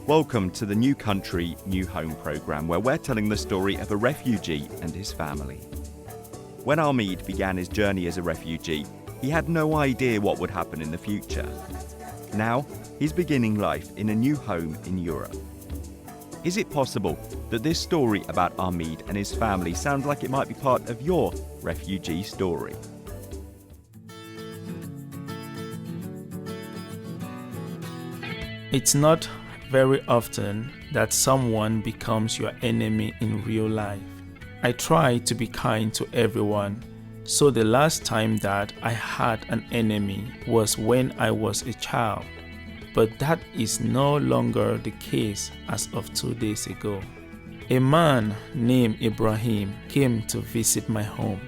Welcome to the New Country, New Home programme, where we're telling the story of a refugee and his family. When Ahmed began his journey as a refugee, he had no idea what would happen in the future. Now, he's beginning life in a new home in Europe. Is it possible that this story about Ahmed and his family sounds like it might be part of your refugee story? It's not very often that someone becomes your enemy in real life. I try to be kind to everyone, so the last time that I had an enemy was when I was a child. But that is no longer the case as of 2 days ago. A man named Ibrahim came to visit my home.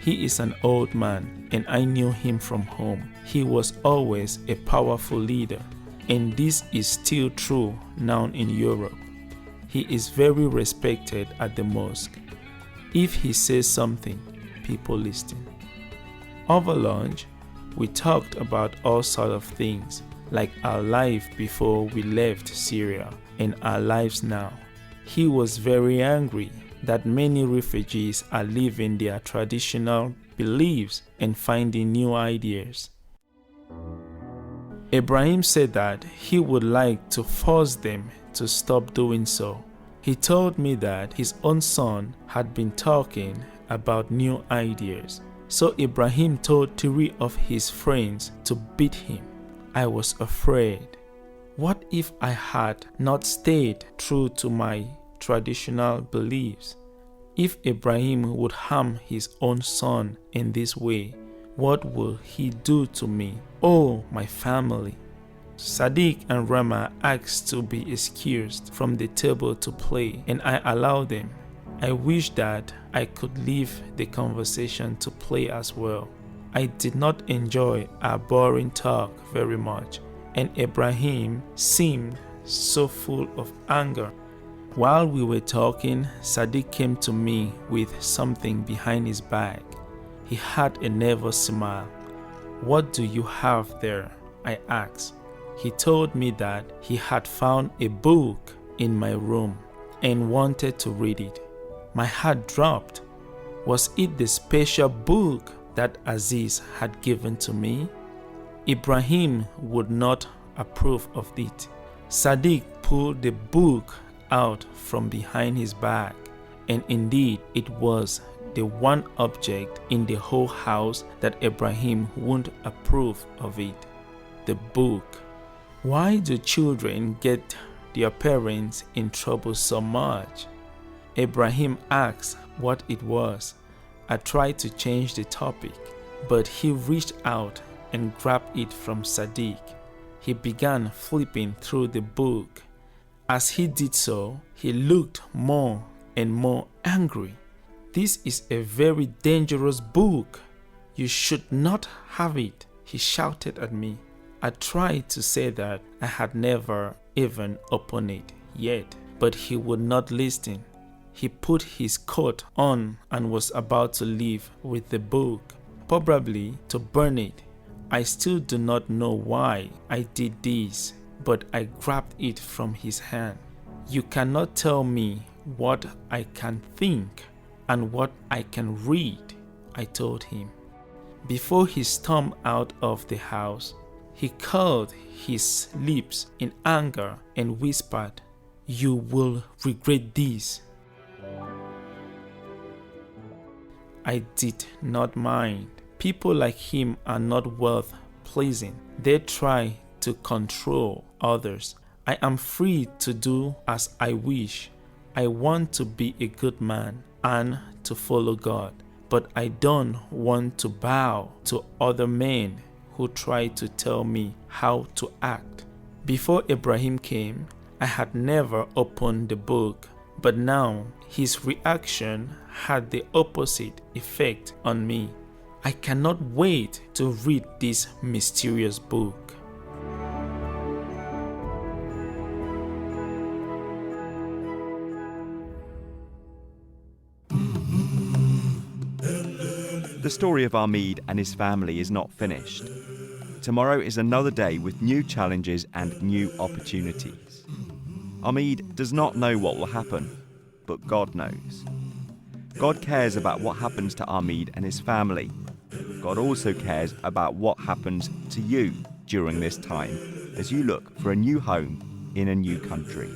He is an old man and I knew him from home. He was always a powerful leader, and this is still true now in Europe. He is very respected at the mosque. If he says something, people listen. Over lunch, we talked about all sorts of things, like our life before we left Syria and our lives now. He was very angry that many refugees are leaving their traditional beliefs and finding new ideas. Ibrahim said that he would like to force them to stop doing so. He told me that his own son had been talking about new ideas, so Ibrahim told 3 of his friends to beat him. I was afraid. What if I had not stayed true to my traditional beliefs? If Ibrahim would harm his own son in this way, what will he do to me? Oh, my family. Sadiq and Rama asked to be excused from the table to play, and I allowed them. I wish that I could leave the conversation to play as well. I did not enjoy our boring talk very much, and Ibrahim seemed so full of anger. While we were talking, Sadiq came to me with something behind his back. He had a nervous smile. "What do you have there?" I asked. He told me that he had found a book in my room and wanted to read it. My heart dropped. Was it the special book that Aziz had given to me? Ibrahim would not approve of it. Sadiq pulled the book out from behind his back, and indeed it was the one object in the whole house that Ibrahim wouldn't approve of it. The book. Why do children get their parents in trouble so much? Ibrahim asked what it was. I tried to change the topic, but he reached out and grabbed it from Sadiq. He began flipping through the book. As he did so, he looked more and more angry. "This is a very dangerous book. You should not have it," he shouted at me. I tried to say that I had never even opened it yet, but he would not listen. He put his coat on and was about to leave with the book, probably to burn it. I still do not know why I did this, but I grabbed it from his hand. "You cannot tell me what I can think and what I can read," I told him. Before he stormed out of the house, he curled his lips in anger and whispered, "You will regret this." I did not mind. People like him are not worth pleasing. They try to control others. I am free to do as I wish. I want to be a good man and to follow God, but I don't want to bow to other men who try to tell me how to act. Before Ibrahim came, I had never opened the book, but now his reaction had the opposite effect on me. I cannot wait to read this mysterious book. The story of Ahmed and his family is not finished. Tomorrow is another day with new challenges and new opportunities. Hamid does not know what will happen, but God knows. God cares about what happens to Hamid and his family. God also cares about what happens to you during this time as you look for a new home in a new country.